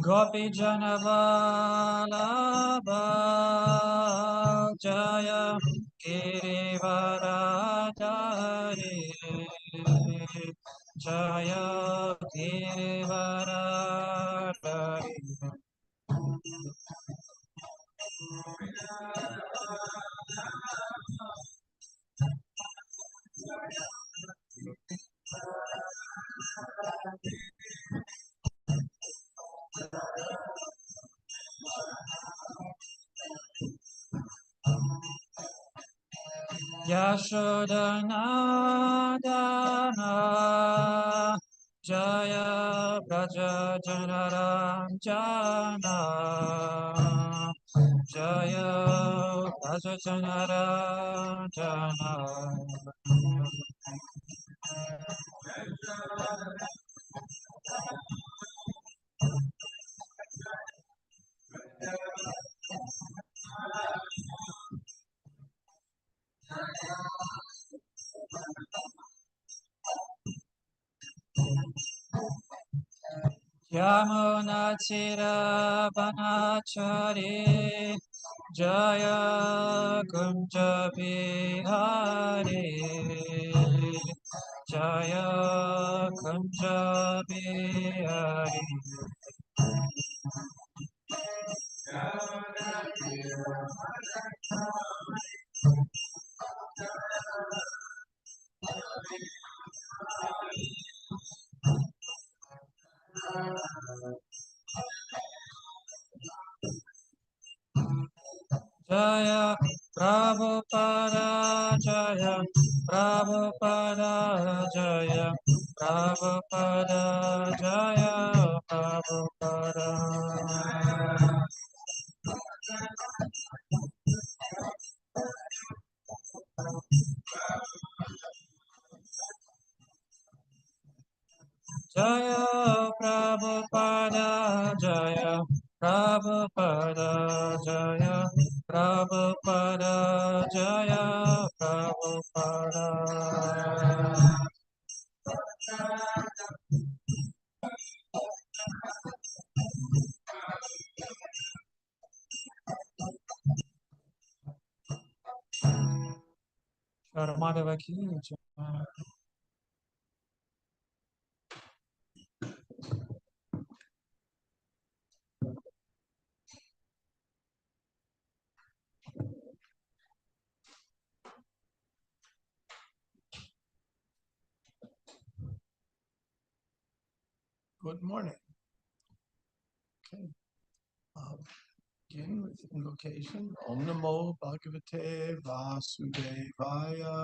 Gopi Janavallabha Jaya Girivaradari Jaya Girivaradari Yashodanandana Jaya Braja Janaranjana Jaya Braja Janaranjana Yamunachira Banachari Jaya Kunja Bihari Jaya Kunja Bihari Jaya Prabhupada Jaya Prabhupada Jaya Prabhupada Jaya Prabhupada Jaya Prabhupada Jaya Prabhupada Jaya Prabhupada Jaya Prabhupada Sharamadeva ki jai. Good morning. Okay. Begin with invocation. Om Namo Bhagavate Vasudevaya.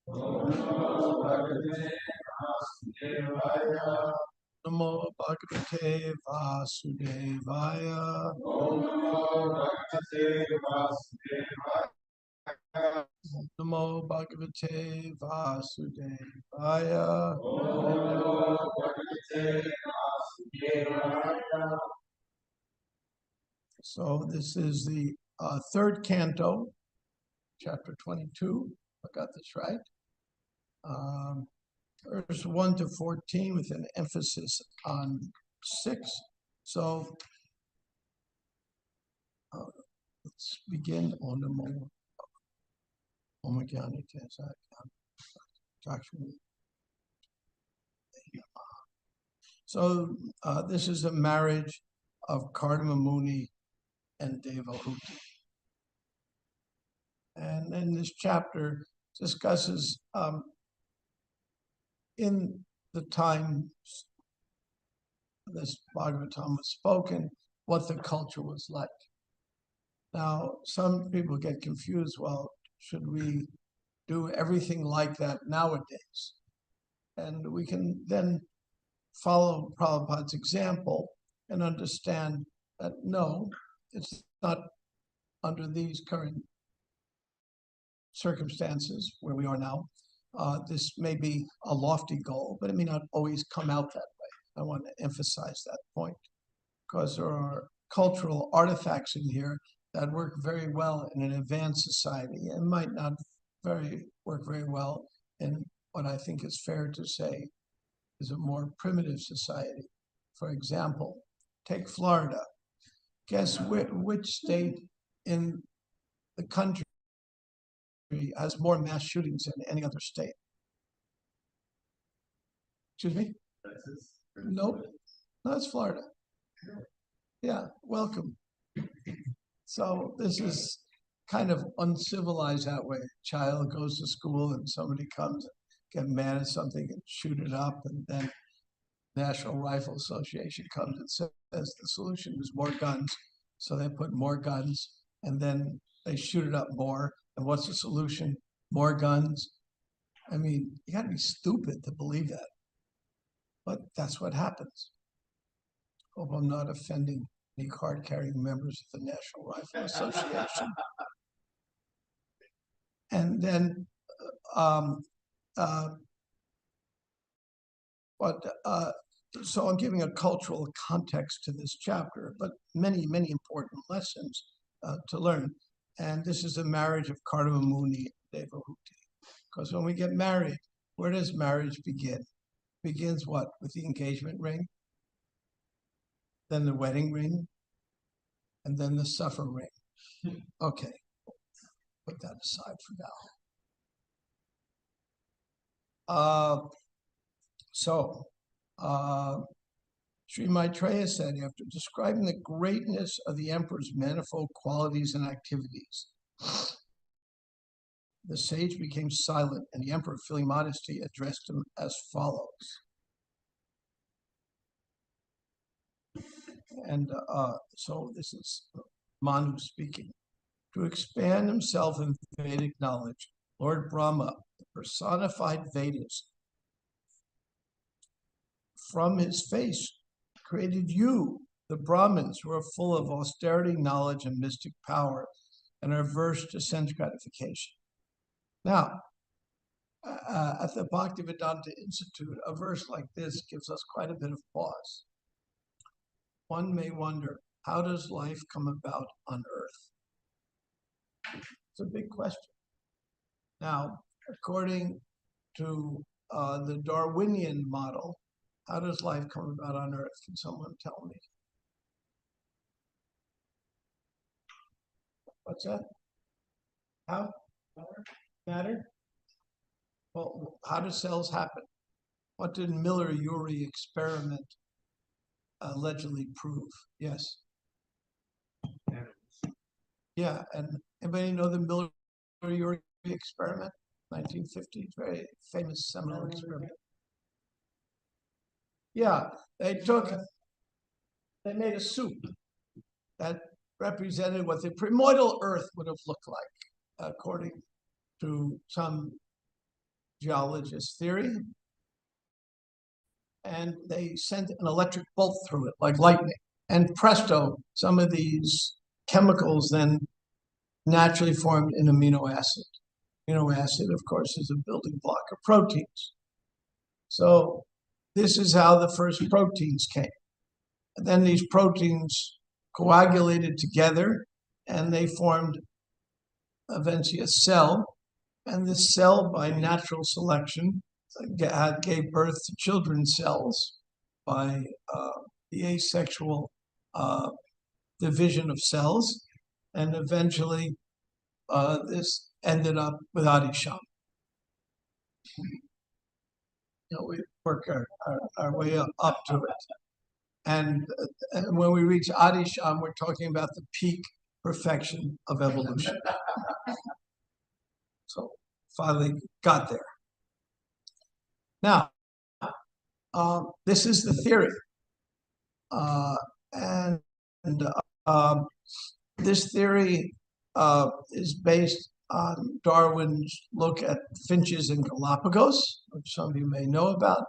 Om Namo Bhagavate Vasudevaya. Namo Bhagavate Vasudevaya. Om Namo Bhagavate Vasudevaya. Namo Bhagavate Vasudevaya. Om Namo Bhagavate Vasudevaya. So this is the third canto, chapter 22. I got this right. Verse 1 to 14 with an emphasis on 6. So let's begin on the moment. So this is a marriage of Kardama Muni and Devahuti. And then this chapter discusses in the time this Bhagavatam was spoken, what the culture was like. Now, some people get confused. Well, should we do everything like that nowadays? And we can then follow Prabhupada's example and understand that no, it's not under these current circumstances where we are now. This may be a lofty goal, but it may not always come out that way. I want to emphasize that point because there are cultural artifacts in here that work very well in an advanced society and might not work very well in what I think is fair to say is a more primitive society. For example, take Florida. Guess which state in the country has more mass shootings than any other state? Excuse me? Nope. No, it's Florida. Yeah, welcome. So this is kind of uncivilized that way. A child goes to school and somebody comes and get mad at something and shoot it up, and then National Rifle Association comes and says the solution is more guns. So they put more guns, and then they shoot it up more. And what's the solution? More guns. I mean, you got to be stupid to believe that. But that's what happens. Hope I'm not offending any card-carrying members of the National Rifle Association. And then, so I'm giving a cultural context to this chapter, but many, many important lessons to learn. And this is the marriage of Kardamamuni and Devahuti. Because when we get married, where does marriage begin? Begins what? With the engagement ring, then the wedding ring, and then the suffer ring. Okay, put that aside for now. Sri Maitreya said, after describing the greatness of the emperor's manifold qualities and activities, the sage became silent, and the emperor, feeling modesty, addressed him as follows. And so this is Manu speaking. To expand himself in Vedic knowledge, Lord Brahma, the personified Vedas, from his face created you, the Brahmins, who are full of austerity, knowledge, and mystic power, and are averse to sense gratification. Now, at the Bhaktivedanta Institute, a verse like this gives us quite a bit of pause. One may wonder, how does life come about on earth? It's a big question. Now, according to the Darwinian model, how does life come about on earth? Can someone tell me? What's that? How? Matter? Well, how do cells happen? What did Miller-Urey experiment allegedly prove? Yes. Yeah, and anybody know the Miller-Urey experiment? 1950, very famous seminal experiment. Yeah, they made a soup that represented what the primordial Earth would have looked like, according to some geologist theory. And they sent an electric bolt through it like lightning. And presto, some of these chemicals then naturally formed an amino acid. Amino acid, of course, is a building block of proteins. So this is how the first proteins came. And then these proteins coagulated together, and they formed eventually a cell. And this cell, by natural selection, gave birth to children's cells by the asexual division of cells. And eventually, this ended up with Adisham. We work our way up to it. And when we reach Adisham, we're talking about the peak perfection of evolution. So finally got there. Now, this is the theory. This theory is based on Darwin's look at finches in Galapagos, which some of you may know about,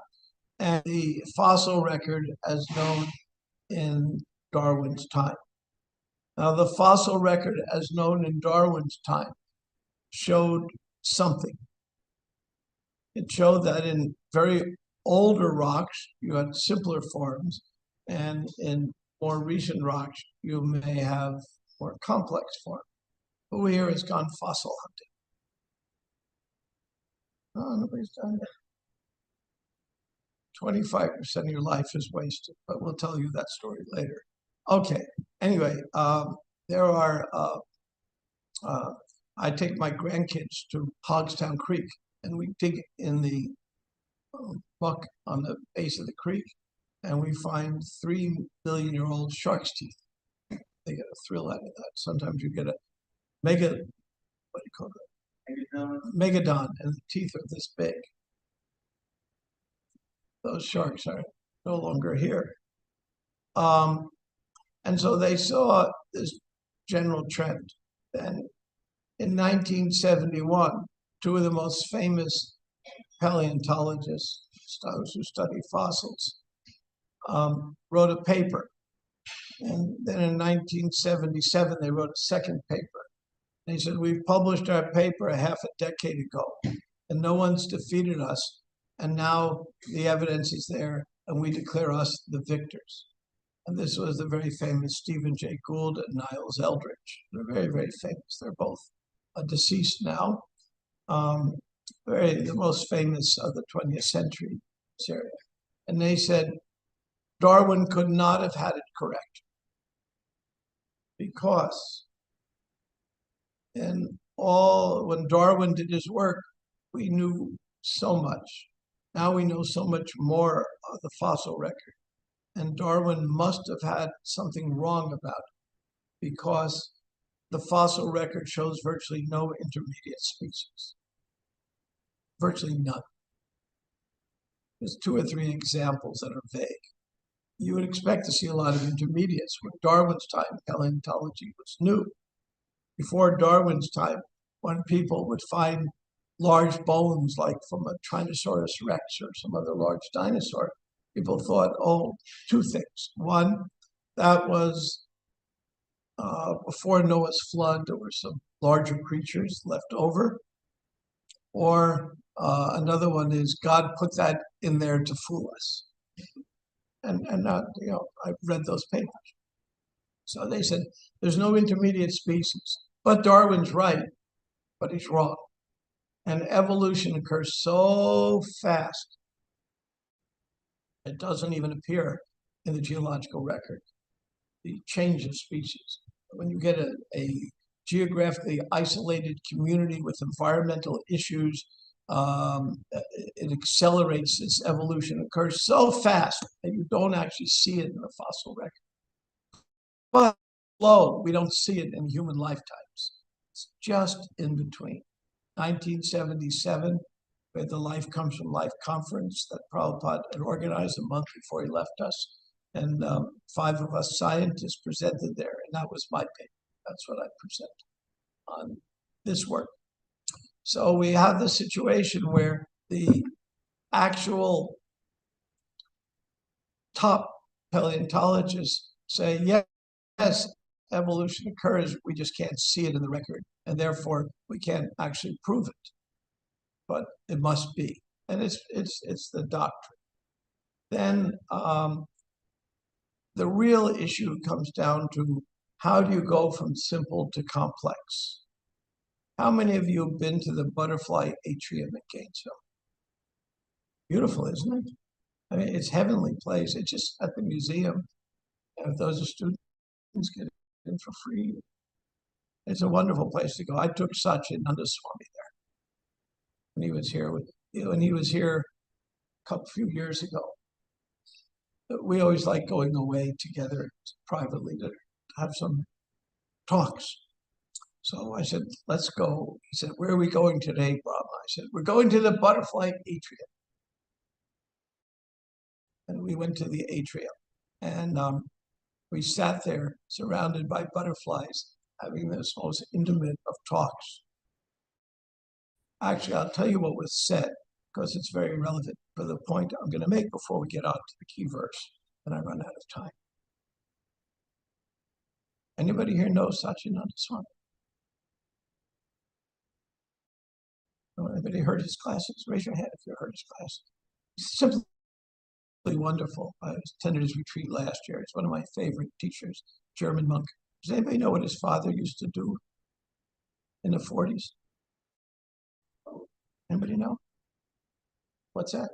and the fossil record as known in Darwin's time. Now, the fossil record as known in Darwin's time showed something. It showed that in very older rocks, you had simpler forms, and in more recent rocks, you may have more complex forms. Who here has gone fossil hunting? No, nobody's done that. 25% of your life is wasted, but we'll tell you that story later. Okay, anyway, there are, I take my grandkids to Hogstown Creek and we dig in the muck on the base of the creek and we find 3 billion-year-old shark's teeth. They get a thrill out of that. Sometimes you get a what do you call it? Megadon, and the teeth are this big. Those sharks are no longer here. And so they saw this general trend. And in 1971, two of the most famous paleontologists, those who study fossils, wrote a paper. And then in 1977, they wrote a second paper. They said, we've published our paper a half a decade ago, and no one's defeated us. And now the evidence is there, and we declare us the victors. And this was the very famous Stephen Jay Gould and Niles Eldridge. They're very, very famous. They're both deceased now. The most famous of the 20th century in this area. And they said, Darwin could not have had it correct because when Darwin did his work, we knew so much. Now we know so much more of the fossil record. And Darwin must have had something wrong about it because the fossil record shows virtually no intermediate species. Virtually none. There's 2 or 3 examples that are vague. You would expect to see a lot of intermediates. When Darwin's time, paleontology was new. Before Darwin's time, when people would find large bones like from a Tyrannosaurus rex or some other large dinosaur, people thought, 2 things. One, that was before Noah's flood, there were some larger creatures left over. Or another one is God put that in there to fool us. And I've read those papers. So they said, there's no intermediate species. But Darwin's right, but he's wrong. And evolution occurs so fast, it doesn't even appear in the geological record, the change of species. When you get a geographically isolated community with environmental issues, it accelerates its evolution, occurs so fast that you don't actually see it in the fossil record. But slow, we don't see it in human lifetimes. It's just in between. 1977, we had the Life Comes from Life conference that Prabhupada had organized a month before he left us. And 5 of us scientists presented there, and that was my paper. That's what I present on this work. So we have the situation where the actual top paleontologists say, yes, evolution occurs, we just can't see it in the record, and therefore we can't actually prove it. But it must be. And it's the doctrine. Then the real issue comes down to how do you go from simple to complex? How many of you have been to the butterfly atrium at Gainesville? Beautiful, isn't it? I mean, it's heavenly place. It's just at the museum. And if those are students get in for free, it's a wonderful place to go. I took Sachin Swami there when he was here. When he was here a few years ago. We always like going away together privately to have some talks. So I said, let's go. He said, where are we going today, Brahma? I said, we're going to the butterfly atrium. And we went to the atrium. And we sat there surrounded by butterflies, having this most intimate of talks. Actually, I'll tell you what was said, because it's very relevant for the point I'm going to make before we get on to the key verse, and I run out of time. Anybody here know Satchidananda Swami? Anybody heard his classes? Raise your hand if you heard his classes. He's simply wonderful. I attended his retreat last year. He's one of my favorite teachers, German monk. Does anybody know what his father used to do in the 40s? Anybody know? What's that?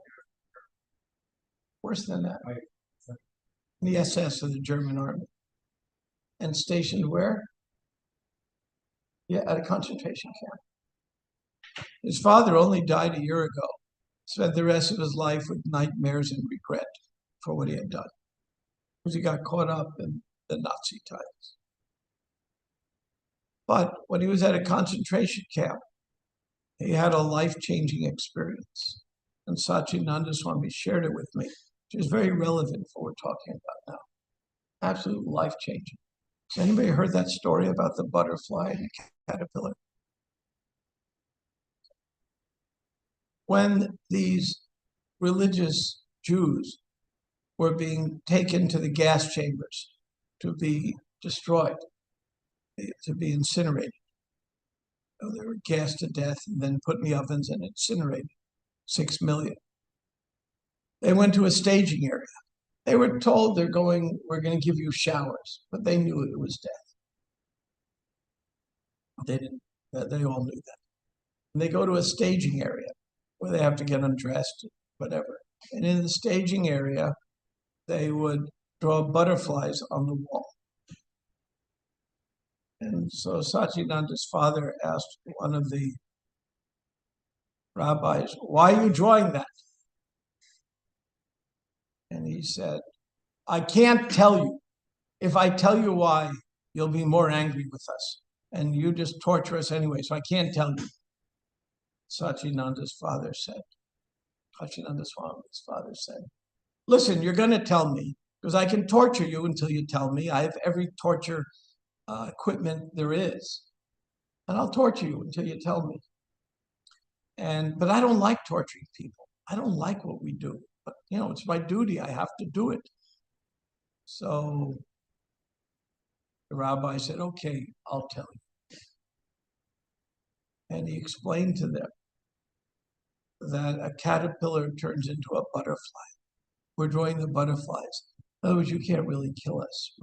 Worse than that. The SS of the German army. and stationed where? Yeah, at a concentration camp. His father only died a year ago. Spent the rest of his life with nightmares and regret for what he had done, because he got caught up in the Nazi times. But when he was at a concentration camp, he had a life-changing experience. And Satchidananda Swami shared it with me, which is very relevant for what we're talking about now. Absolute life-changing. Has anybody heard that story about the butterfly and the caterpillar? When these religious Jews were being taken to the gas chambers to be destroyed, to be incinerated. So they were gassed to death and then put in the ovens and incinerated, 6 million. They went to a staging area. They were told we're going to give you showers, but they knew it was death. They didn't, they all knew that. And they go to a staging area where they have to get undressed, whatever. And in the staging area, they would draw butterflies on the wall. And so Satchidananda's father asked one of the rabbis, "Why are you drawing that?" And he said, "I can't tell you. If I tell you why, you'll be more angry with us. And you just torture us anyway, so I can't tell you." Satchidananda's father said, Satchidananda Swami's father said, "Listen, you're going to tell me, because I can torture you until you tell me. I have every torture equipment there is. And I'll torture you until you tell me. But I don't like torturing people. I don't like what we do. But, it's my duty. I have to do it." So the rabbi said, "Okay, I'll tell you." And he explained to them that a caterpillar turns into a butterfly. We're drawing the butterflies. In other words, you can't really kill us.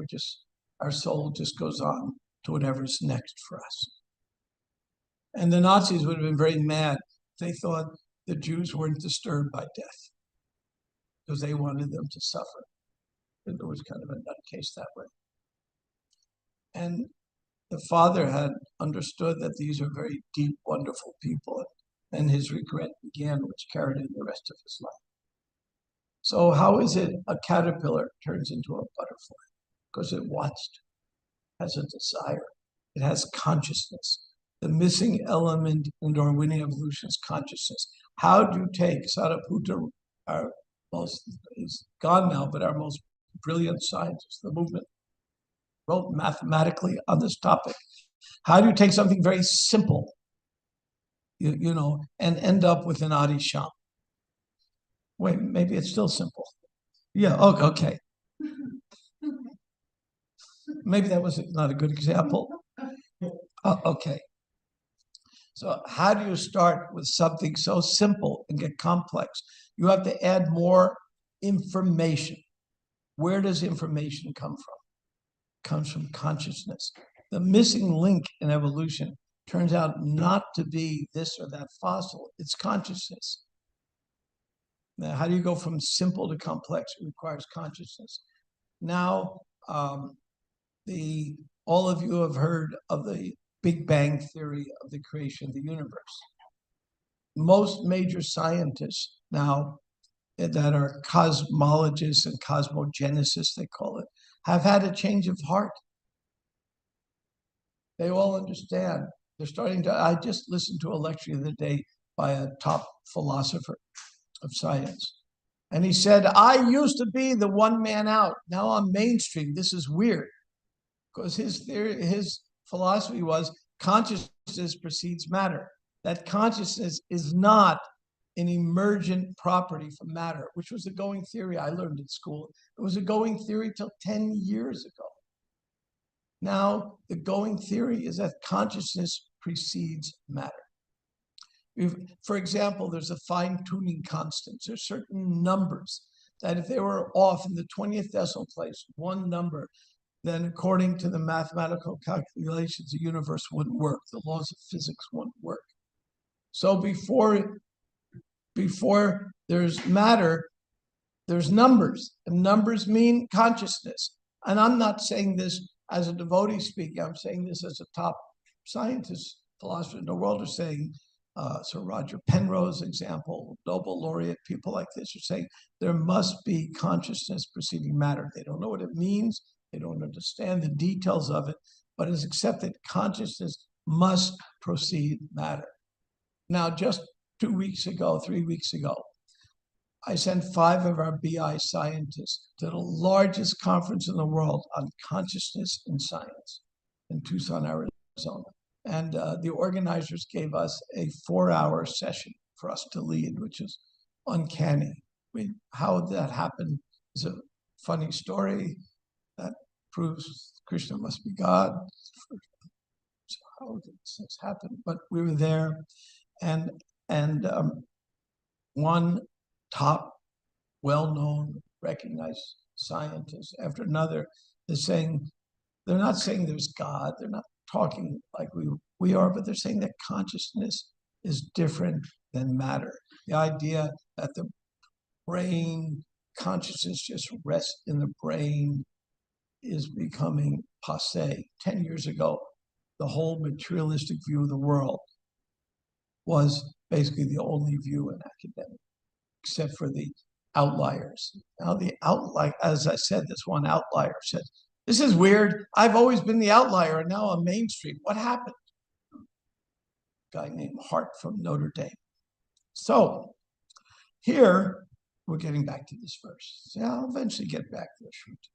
Our soul just goes on to whatever's next for us. And the Nazis would have been very mad if they thought the Jews weren't disturbed by death, because they wanted them to suffer. It was kind of a nutcase that way. And the father had understood that these are very deep, wonderful people, and his regret began, which carried in the rest of his life. So how is it a caterpillar turns into a butterfly? Because it wants to, has a desire. It has consciousness. The missing element in Darwinian evolution is consciousness. How do you take Sariputta, he's gone now, but our most brilliant scientist, the movement, wrote mathematically on this topic. How do you take something very simple, and end up with an Adi Sham? Wait, maybe it's still simple. Yeah, okay. Maybe that was not a good example. Okay. So how do you start with something so simple and get complex? You have to add more information. Where does information come from? It comes from consciousness. The missing link in evolution turns out not to be this or that fossil. It's consciousness. Now, how do you go from simple to complex? It requires consciousness. Now, all of you have heard of the Big Bang theory of the creation of the universe. Most major scientists now that are cosmologists and cosmogenicists, they call it, have had a change of heart. They all understand. They're starting to, I just listened to a lecture the other day by a top philosopher of science. And he said, "I used to be the one man out. Now I'm mainstream. This is weird." Because his theory, his philosophy was consciousness precedes matter. That consciousness is not an emergent property from matter, which was a going theory I learned in school. It was a going theory till 10 years ago. Now, the going theory is that consciousness precedes matter. For example, there's a fine-tuning constant. There's certain numbers that if they were off in the 20th decimal place, one number, then according to the mathematical calculations, the universe wouldn't work. The laws of physics wouldn't work. So before there's matter, there's numbers, and numbers mean consciousness. And I'm not saying this as a devotee speaking, I'm saying this as a top scientist, philosopher in the world are saying, Sir Roger Penrose example, Nobel laureate, people like this are saying there must be consciousness preceding matter. They don't know what it means. They don't understand the details of it, but it's accepted consciousness must precede matter. Now, just 2 weeks ago, 3 weeks ago, I sent 5 of our BI scientists to the largest conference in the world on consciousness in science in Tucson, Arizona. And the organizers gave us a 4-hour session for us to lead, which is uncanny. How that happened is a funny story that proves Krishna must be God. So how did this happen? But we were there, and one top, well-known, recognized scientist after another is saying, they're not saying there's God, they're not talking like we are, but they're saying that consciousness is different than matter. The idea that the brain, consciousness just rests in the brain is becoming passé. 10 years ago, the whole materialistic view of the world was basically the only view in academics, except for the outliers. Now as I said, this one outlier said, "This is weird. I've always been the outlier and now I'm mainstream. What happened?" A guy named Hart from Notre Dame. So here, we're getting back to this verse. Yeah, I'll eventually get back to the shoot.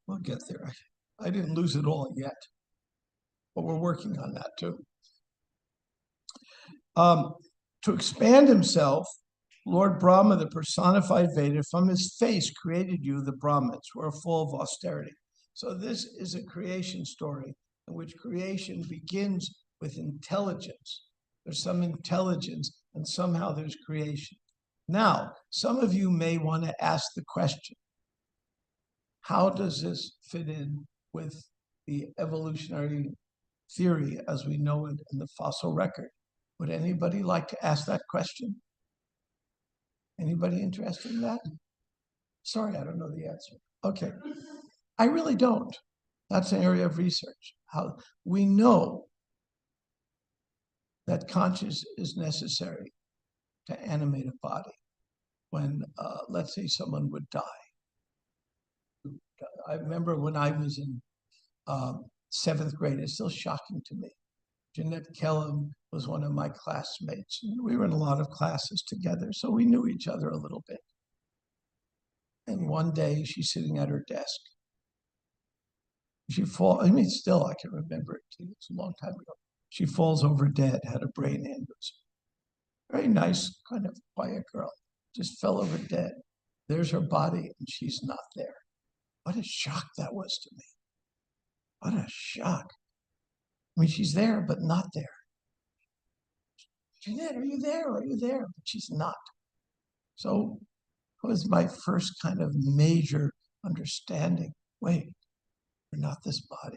We'll get there. I didn't lose it all yet, but we're working on that too. To expand himself, Lord Brahma, the personified Veda, from his face created you, the Brahmins, who are full of austerity. So this is a creation story in which creation begins with intelligence. There's some intelligence, and somehow there's creation. Now, some of you may want to ask the question, how does this fit in with the evolutionary theory as we know it in the fossil record? Would anybody like to ask that question? Anybody interested in that? Sorry, I don't know the answer. Okay, I really don't. That's an area of research. How we know that consciousness is necessary to animate a body. When, let's say, someone would die. I remember when I was in 7th grade, it's still shocking to me. Jeanette Kellum was one of my classmates. We were in a lot of classes together, so we knew each other a little bit. And one day she's sitting at her desk. She falls, I mean, still I can remember it. It's a long time ago. She falls over dead, had a brain aneurysm. Very nice, kind of quiet girl. Just fell over dead. There's her body, and she's not there. What a shock that was to me. What a shock. I mean, she's there, but not there. Jeanette, are you there? Are you there? But she's not. So it was my first kind of major understanding. Wait, we're not this body.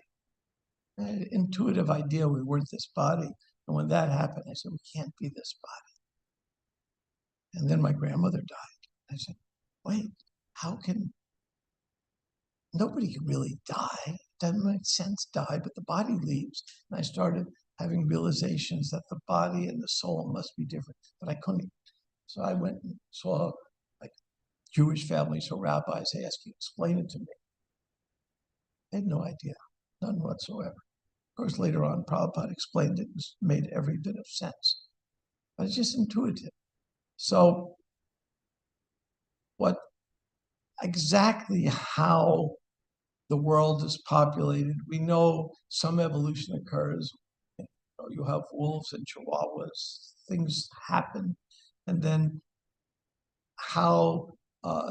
An intuitive idea we weren't this body. And when that happened, I said, we can't be this body. And then my grandmother died. I said, wait, how can, nobody can really die. Doesn't make sense, die, but the body leaves. And I started having realizations that the body and the soul must be different, but I couldn't. So I went and saw like Jewish families or rabbis asking, explain it to me. I had no idea, none whatsoever. Of course, later on, Prabhupada explained it, made every bit of sense. But it's just intuitive. So what exactly how the world is populated, we know some evolution occurs. You have wolves and chihuahuas, things happen. And then how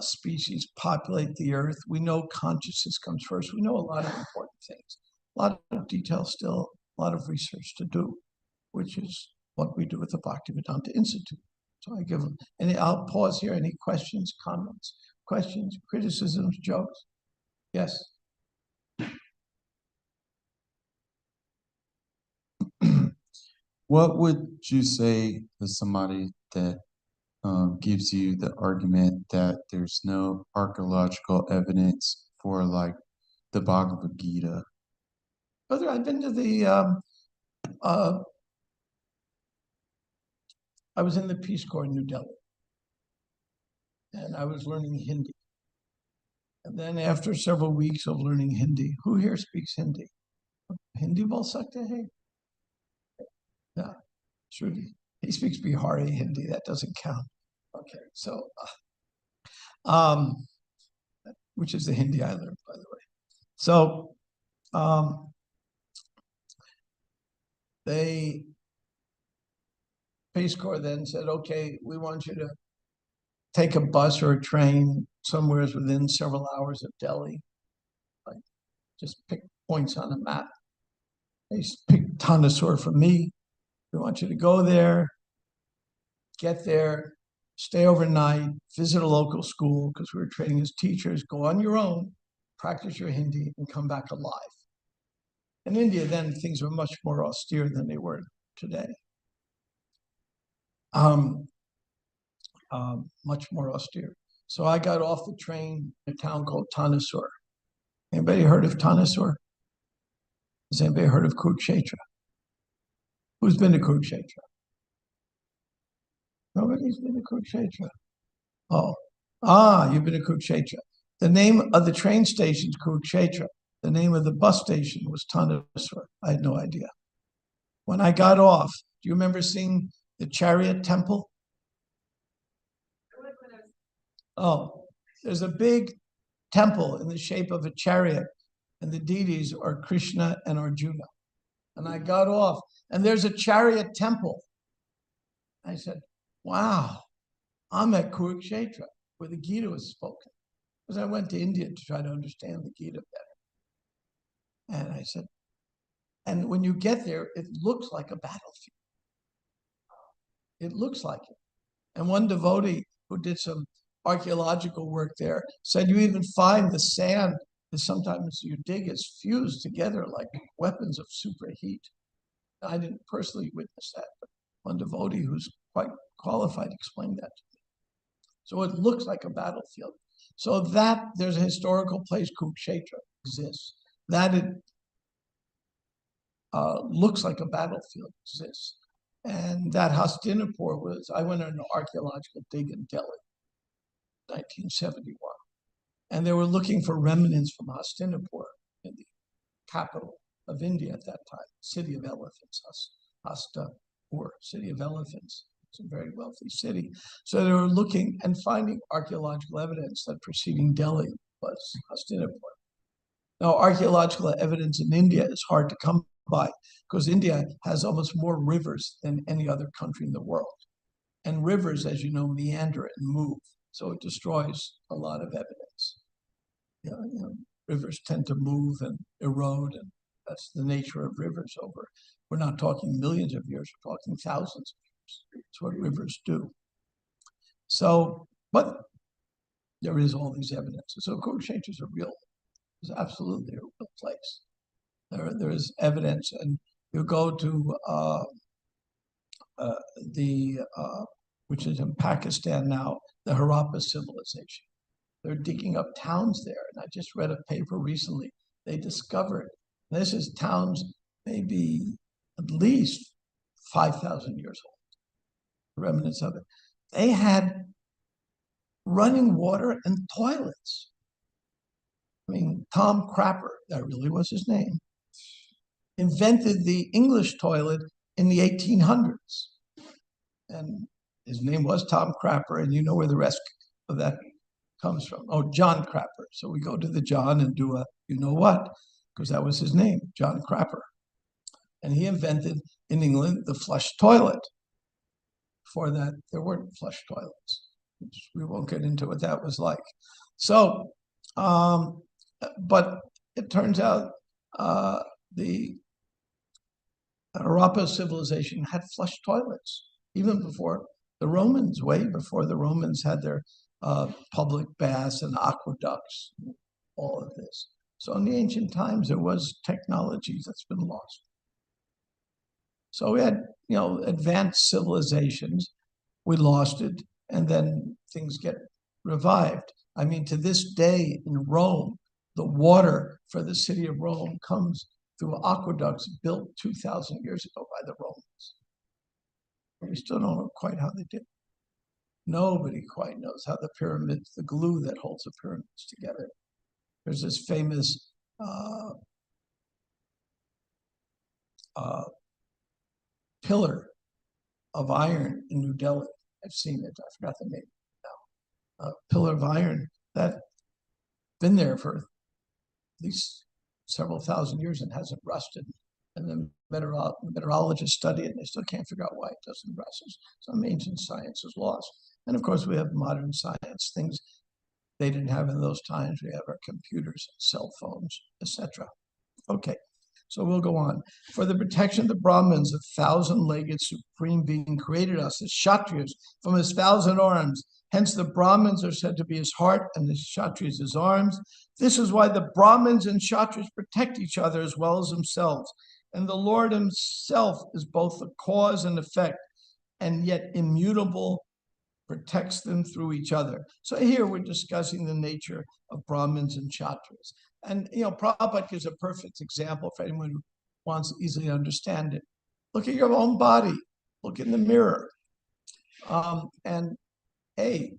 species populate the earth. We know consciousness comes first. We know a lot of important things. A lot of detail still, a lot of research to do, which is what we do at the Bhaktivedanta Institute. So I give them, and I'll pause here. Any questions, comments, questions, criticisms, jokes? Yes. What would you say to somebody that gives you the argument that there's no archaeological evidence for like the Bhagavad Gita. Brother, I've been to the, I was in the Peace Corps in New Delhi, and I was learning Hindi. And then after several weeks of learning Hindi, who here speaks Hindi? Hindi bol sakte hai? Yeah, Shruti. He speaks Bihari Hindi. That doesn't count. Okay, so, which is the Hindi I learned, by the way. So, they, Peace Corps then said, okay, we want you to take a bus or a train somewhere within several hours of Delhi. Like, just pick points on a map. They picked Tandasur for me. We want you to go there, get there, stay overnight, visit a local school, because we were training as teachers, go on your own, practice your Hindi, and come back alive. In India, then, things were much more austere than they were today. Much more austere. So I got off the train in a town called Tandasur. Anybody heard of Tandasur? Has anybody heard of Kurukshetra? Who's been to Kurukshetra? Nobody's been to Kurukshetra. Oh, you've been to Kurukshetra. The name of the train station is Kurukshetra. The name of the bus station was Tandasur. I had no idea. When I got off, do you remember seeing the chariot temple? Oh, there's a big temple in the shape of a chariot, and the deities are Krishna and Arjuna. And I got off, and there's a chariot temple. I said, wow, I'm at Kurukshetra, where the Gita was spoken. Because I went to India to try to understand the Gita better. And I said, and when you get there, it looks like a battlefield. It looks like it. And one devotee who did some archaeological work there said you even find the sand that sometimes you dig is fused together like weapons of superheat. I didn't personally witness that, but one devotee who's quite qualified explained that to me. So it looks like a battlefield. So that there's a historical place, Kurukshetra, exists. That it looks like a battlefield exists. And that Hastinapur was, I went on an archaeological dig in Delhi, 1971. And they were looking for remnants from Hastinapur, in the capital of India at that time, city of elephants, Hastapur, city of elephants. It's a very wealthy city. So they were looking and finding archaeological evidence that preceding Delhi was Hastinapur. Now, archaeological evidence in India is hard to come by because India has almost more rivers than any other country in the world. And rivers, as you know, meander and move. So it destroys a lot of evidence. Rivers tend to move and erode, and that's the nature of rivers over. We're not talking millions of years, we're talking thousands of years. That's what rivers do. So, but there is all these evidences. So Kurukshetra is is absolutely a real place. There is evidence, and you go to which is in Pakistan now, the Harappa civilization. They're digging up towns there. And I just read a paper recently. They discovered, this is towns maybe at least 5,000 years old, remnants of it. They had running water and toilets. I mean, Tom Crapper, that really was his name, invented the English toilet in the 1800s. And his name was Tom Crapper, and you know where the rest of that comes from. Oh, John Crapper. So we go to the John and do a you know what, because that was his name, John Crapper. And he invented in England the flush toilet. Before that, there weren't flush toilets. We won't get into what that was like. So, but it turns out the Harappa civilization had flush toilets, even before the Romans, way before the Romans had their public baths and aqueducts, all of this. So in the ancient times, there was technology that's been lost. So we had, advanced civilizations. We lost it, and then things get revived. I mean, to this day in Rome, The water for the city of Rome comes through aqueducts built 2,000 years ago by the Romans. We still don't know quite how they did it. Nobody quite knows how the pyramids, the glue that holds the pyramids together. There's this famous pillar of iron in New Delhi. I've seen it. I forgot the name now. A pillar of iron that been there for at least several thousand years and hasn't rusted. And the meteorologists study it and they still can't figure out why it doesn't rust. Some ancient science is lost. And of course, we have modern science, things they didn't have in those times. We have our computers, cell phones, etc. Okay, so we'll go on. For the protection of the Brahmins, the thousand-legged supreme being created us as Kshatriyas from his 1,000 arms. Hence, the Brahmins are said to be his heart and the Kshatriyas his arms. This is why the Brahmins and Kshatriyas protect each other as well as themselves. And the Lord himself is both the cause and effect, and yet immutable, protects them through each other. So here we're discussing the nature of Brahmins and Kshatriyas. And, Prabhupada gives a perfect example for anyone who wants to easily understand it. Look at your own body. Look in the mirror. And, hey,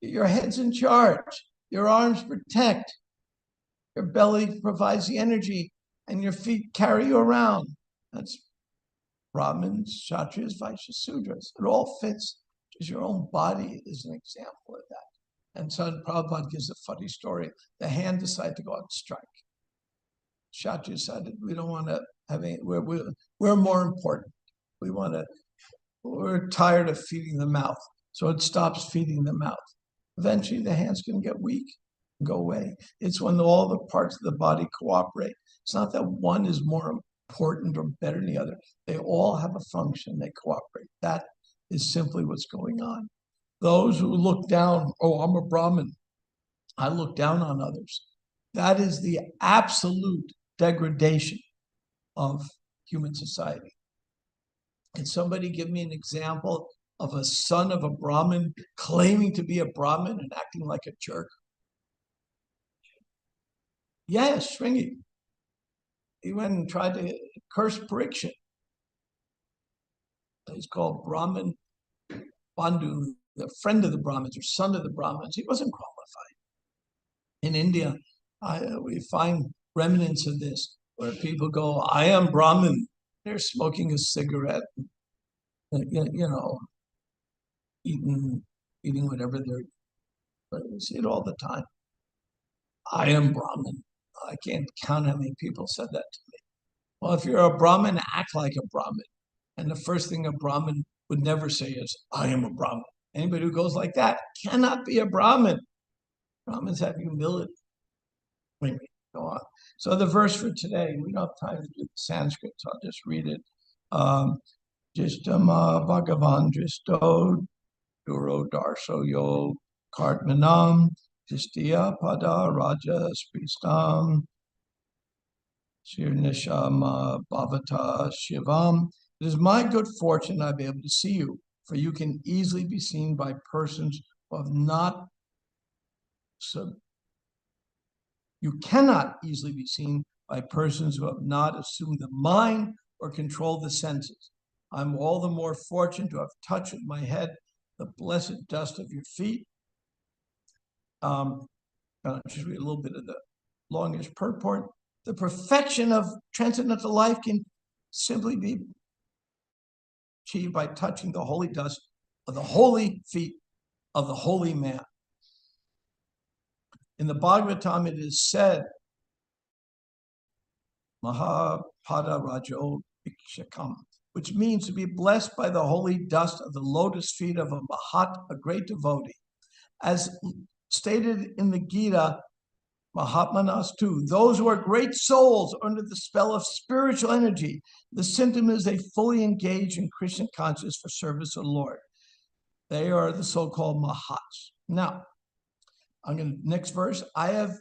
your head's in charge. Your arms protect. Your belly provides the energy, and your feet carry you around. That's Brahmins, Kshatriyas, Vaishyas, Sudras. It all fits. Just your own body is an example of that. And so Prabhupada gives a funny story. The hand decided to go out and strike. Kshatriya decided, we don't want to have any, we're more important. We're tired of feeding the mouth. So it stops feeding the mouth. Eventually the hand's going to get weak and go away. It's when all the parts of the body cooperate. It's not that one is more important or better than the other. They all have a function. They cooperate. That is simply what's going on. Those who look down, oh, I'm a Brahmin, I look down on others. That is the absolute degradation of human society. Can somebody give me an example of a son of a Brahmin claiming to be a Brahmin and acting like a jerk? Yes, Shringi. He went and tried to curse Pariksha. He's called Brahmin Bandhu, the friend of the Brahmins or son of the Brahmins. He wasn't qualified. In India, we find remnants of this, where people go, I am Brahmin. They're smoking a cigarette, eating whatever we see it all the time. I am Brahmin. I can't count how many people said that to me. Well, if you're a Brahmin, act like a Brahmin. And the first thing a Brahmin would never say is, I am a Brahmin. Anybody who goes like that cannot be a Brahmin. Brahmins have humility. Wait, go on. So the verse for today, we don't have time to do the Sanskrit, so I'll just read it. Jishtama Bhagavan Dristo Duro Darso Yo Kartmanam Jistya Pada Raja Spristam Shirnishama Bhavata Shivam. It is my good fortune I'll be able to see you, for you can easily be seen by persons who have not you cannot easily be seen by persons who have not assumed the mind or controlled the senses. I'm all the more fortunate to have touched with my head the blessed dust of your feet. I'll just read a little bit of the longish purport. The perfection of transcendental life can simply be achieved by touching the holy dust of the holy feet of the holy man. In the Bhagavatam, it is said, Mahapada Rajo Bhikshakam, which means to be blessed by the holy dust of the lotus feet of a Mahat, a great devotee. As stated in the Gita, Mahatmanas too, those who are great souls under the spell of spiritual energy, the symptom is they fully engage in Krishna consciousness for service of the Lord. They are the so-called Mahats. Now, next verse, I have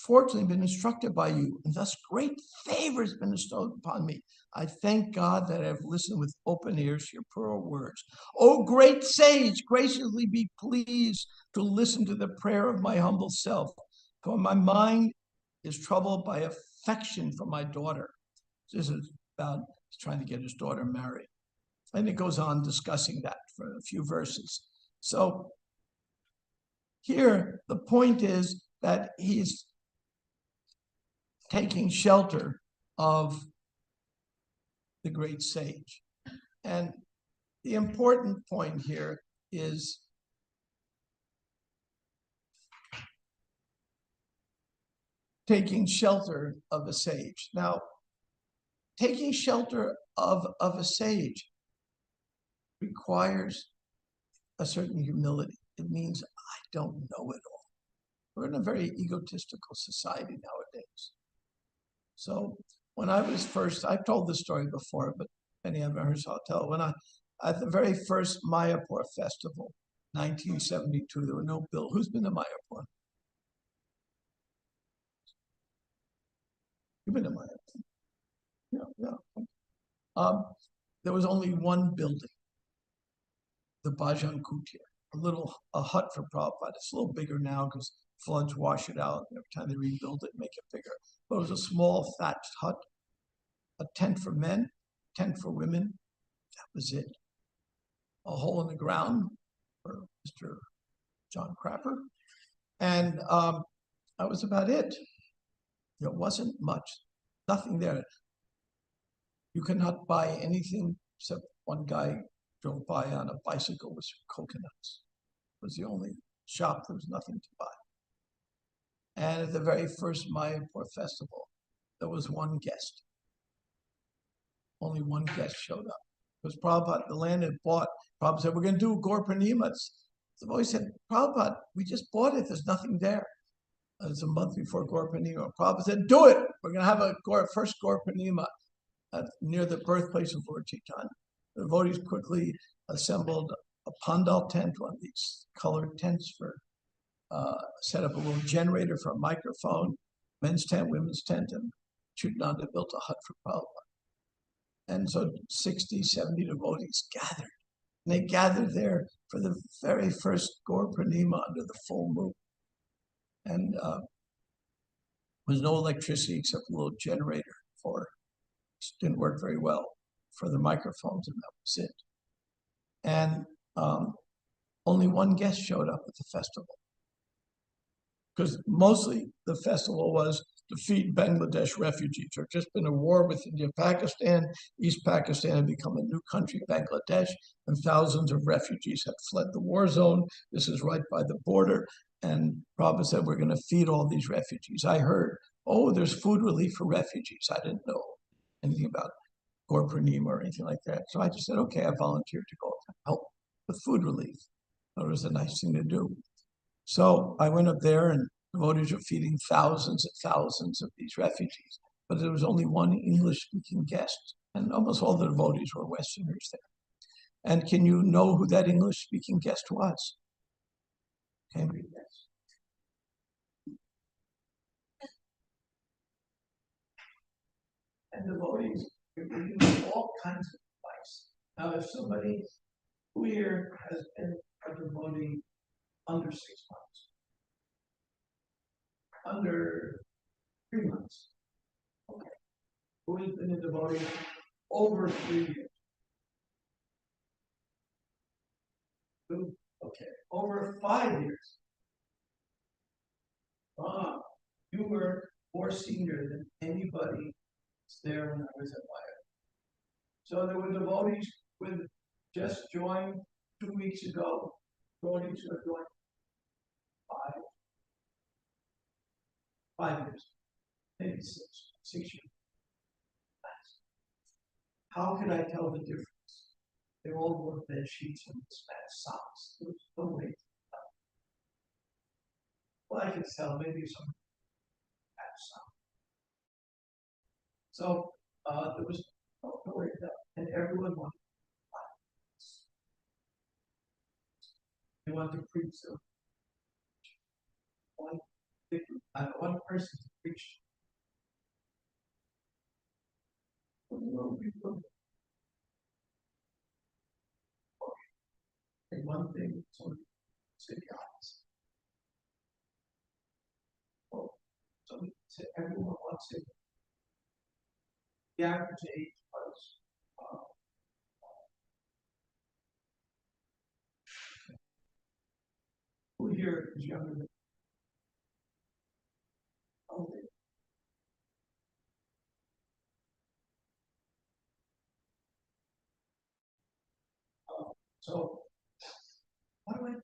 fortunately been instructed by you, and thus great favor has been bestowed upon me. I thank God that I have listened with open ears to your pure words. O great sage, graciously be pleased to listen to the prayer of my humble self. For my mind is troubled by affection for my daughter. This is about trying to get his daughter married. And it goes on discussing that for a few verses. So here, the point is that he's taking shelter of the great sage. And the important point here is taking shelter of a sage. Now, taking shelter of a sage requires a certain humility. It means I don't know it all. We're in a very egotistical society nowadays. So when I was first, I've told this story before, but many haven't heard, so I'll tell it. When at the very first Mayapur festival, 1972, there were no bills. Who's been to Mayapur? You've been to Mayapur? Yeah. There was only one building, the Bhajan Kutir, a hut for Prabhupada. It's a little bigger now because floods wash it out. Every time they rebuild it, make it bigger. But it was a small thatched hut, a tent for men, tent for women. That was it. A hole in the ground for Mr. John Crapper. And that was about it. There wasn't much, nothing there. You cannot buy anything except one guy drove by on a bicycle with coconuts. It was the only shop. There was nothing to buy. And at the very first Mayapur festival, there was one guest. Only one guest showed up. Because Prabhupada, the land had bought, Prabhupada said, we're going to do Gaur-Purnima. The boy said, Prabhupada, we just bought it. There's nothing there. It was a month before Gaur-Purnima. Prabhupada said, do it. We're going to have a first Gaur-Purnima near the birthplace of Lord Chaitanya. The devotees quickly assembled a pandal tent, one of these colored tents for set up a little generator for a microphone, men's tent, women's tent, and Chutananda built a hut for Prabhupada. And so 60, 70 devotees gathered. And they gathered there for the very first Gaur Purnima under the full moon. And there was no electricity except a little generator it didn't work very well for the microphones, and that was it. And only one guest showed up at the festival. Because mostly the festival was defeat Bangladesh refugees. There's just been a war with India, Pakistan. East Pakistan had become a new country, Bangladesh, and thousands of refugees had fled the war zone. This is right by the border. And Prabhupada said, we're going to feed all these refugees. I heard, oh, there's food relief for refugees. I didn't know anything about Gaur Purnima or anything like that. So I just said, okay, I volunteered to go help with food relief. That was a nice thing to do. So I went up there, and devotees were feeding thousands and thousands of these refugees. But there was only one English-speaking guest, and almost all the devotees were Westerners there. And can you know who that English-speaking guest was? Can we guess? And devotees were giving all kinds of advice. Now, if somebody who here has been a devotee under 6 months, under 3 months, okay, who has been a devotee over 3 years? Who? Okay, over 5 years. You were more senior than anybody there when I was at Wyatt. So there were devotees with just joined 2 weeks ago, devotees who had joined 5 years, maybe 6 years. How can I tell the difference? They all wore bed sheets and mismatched socks. There was no way to tell. Well, I could tell maybe some matched socks. So there was no way to tell, and everyone wanted violence. They wanted to preach them. One person to preach. And one thing, sort of city honest. So everyone wants it. The average age was who here is younger than oh, so what do I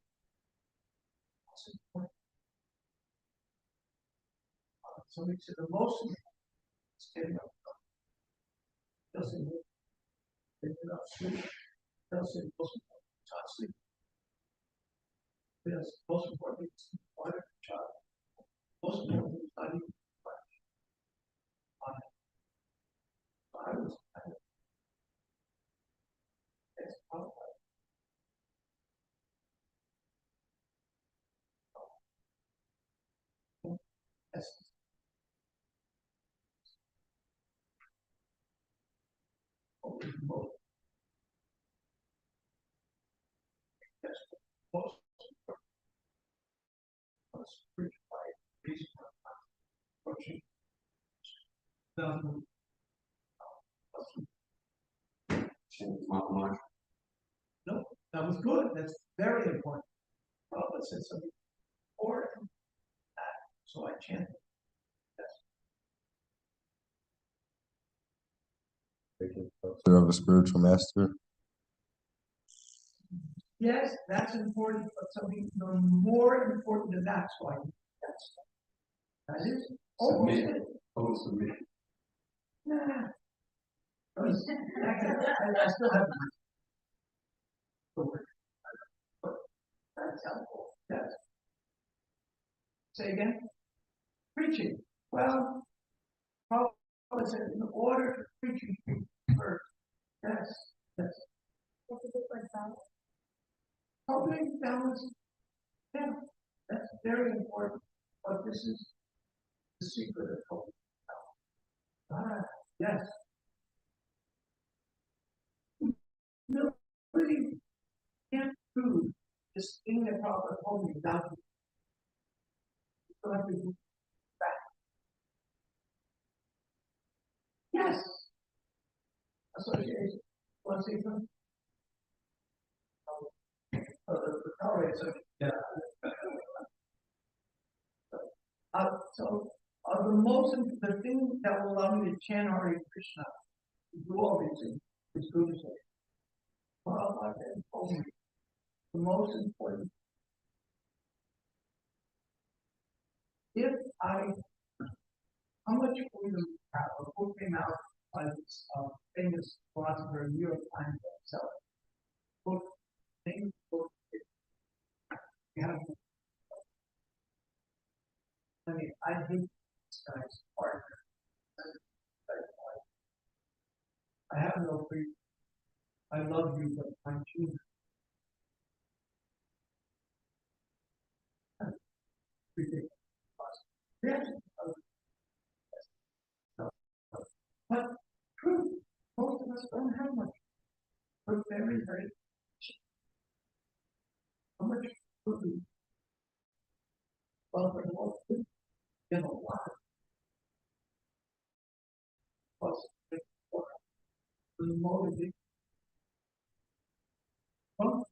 so we said the most is getting up doesn't get enough sleep, doesn't most not sleep. Yes, most important is water child. Most important is not even I was that's that's most that's most spiritual reason approaching them. No, that was good. That's very important. Prabhupada said something important. So I chanted. Of a spiritual master. Yes, that's important, but something more important than that's why that is almost it. Almost a minute. Nah. I still have that's helpful. Yes. Say again? Preaching. Well, Prabhupada said in order for preaching first. Yes. Yes. What's the difference now? Helping balance. Yeah, that's very important. But this is the secret of hope. Yes. Nobody can't prove this thing that Prabhupada told me without you. You still have to do that. Yes. Association. Want to say something? The power association. Yeah. The thing that will allow me to chant Hare Krishna, do all these things, is Guru say. Prabhupada told me the most important. If I, how much freedom have a book came out by this famous philosopher New York Times bestseller. Book, famous book. Yeah. I mean, I hate this guy's partner. I have no freedom. I love you, but I'm choosing. Ridiculous. Yes. But true, most of us don't have much. We're very, very cheap. How much food we well, for the most food, get a lot of plus the motivation. Well,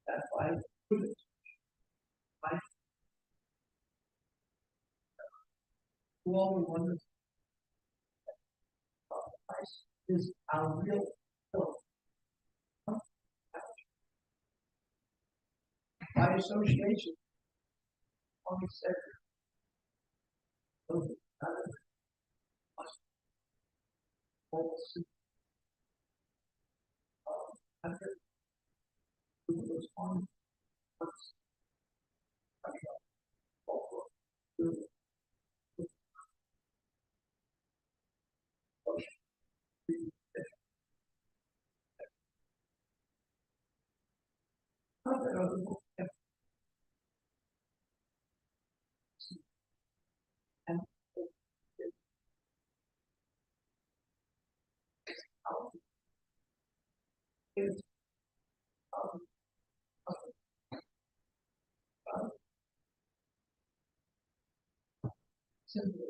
that's why food is my all we want is our real self. By association, only said those others must also under those on what's and is simply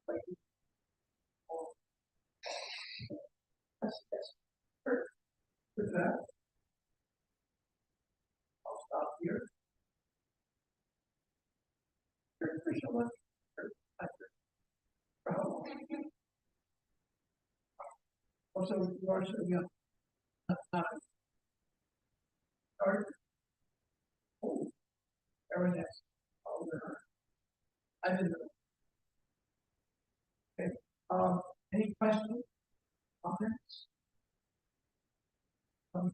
like that's with that. I'll stop here. Thank you so much. Also, you are so young. Start. Oh, very nice. I didn't know. Okay. Any questions? Comments? That.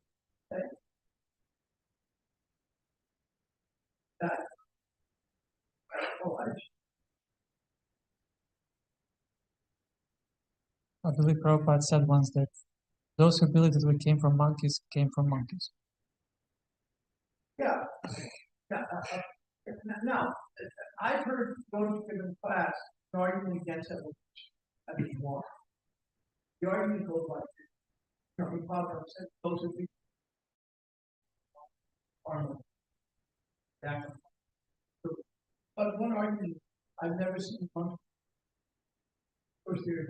That. Oh, I believe Prabhupada said once that those who believe that we came from monkeys came from monkeys. yeah. Yeah. Now, I've heard those given class arguing against it more. The argument goes like this. You know, the father said those who be are that. But one argument I've never seen one push theory of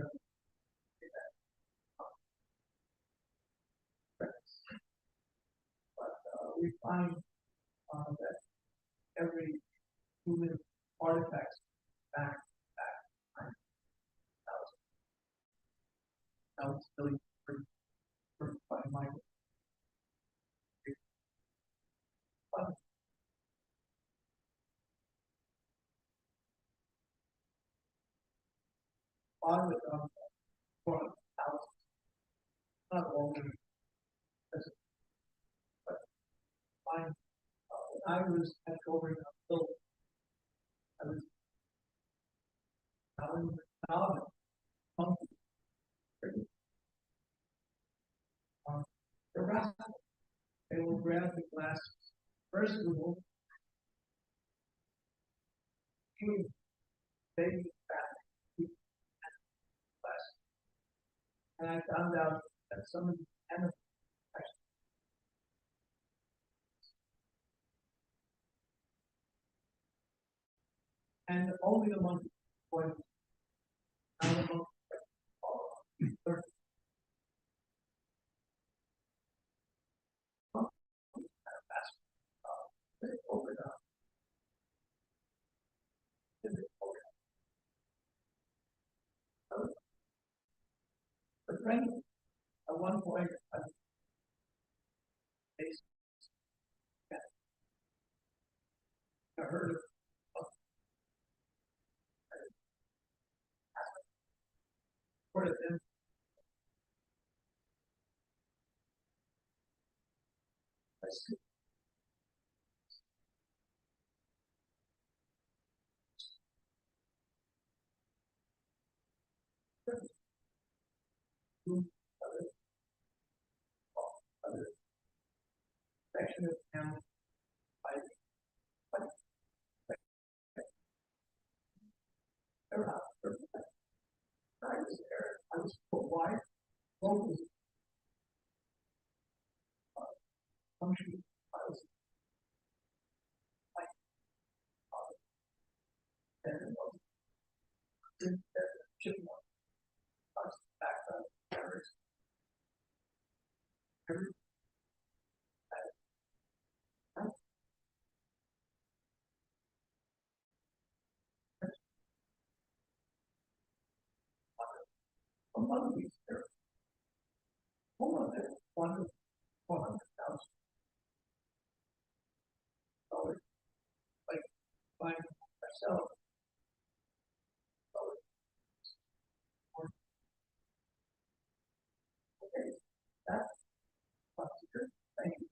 we find that every human artifact back. That was really pretty by my on with for thousands, not all of them, but mine. When I was at Covering Hill, I was telling the monkey, the rest, they will grab the glasses. First of all, they back glasses. And I found out that some of the animals and only the monkey was not the monkey. But then at one point, I heard of them. Section of town, I was there. I was told why. Local function. I was like, and it was back every one of these there. One of them, $100,000. Like buying ourselves. Okay, that's good. Thank you.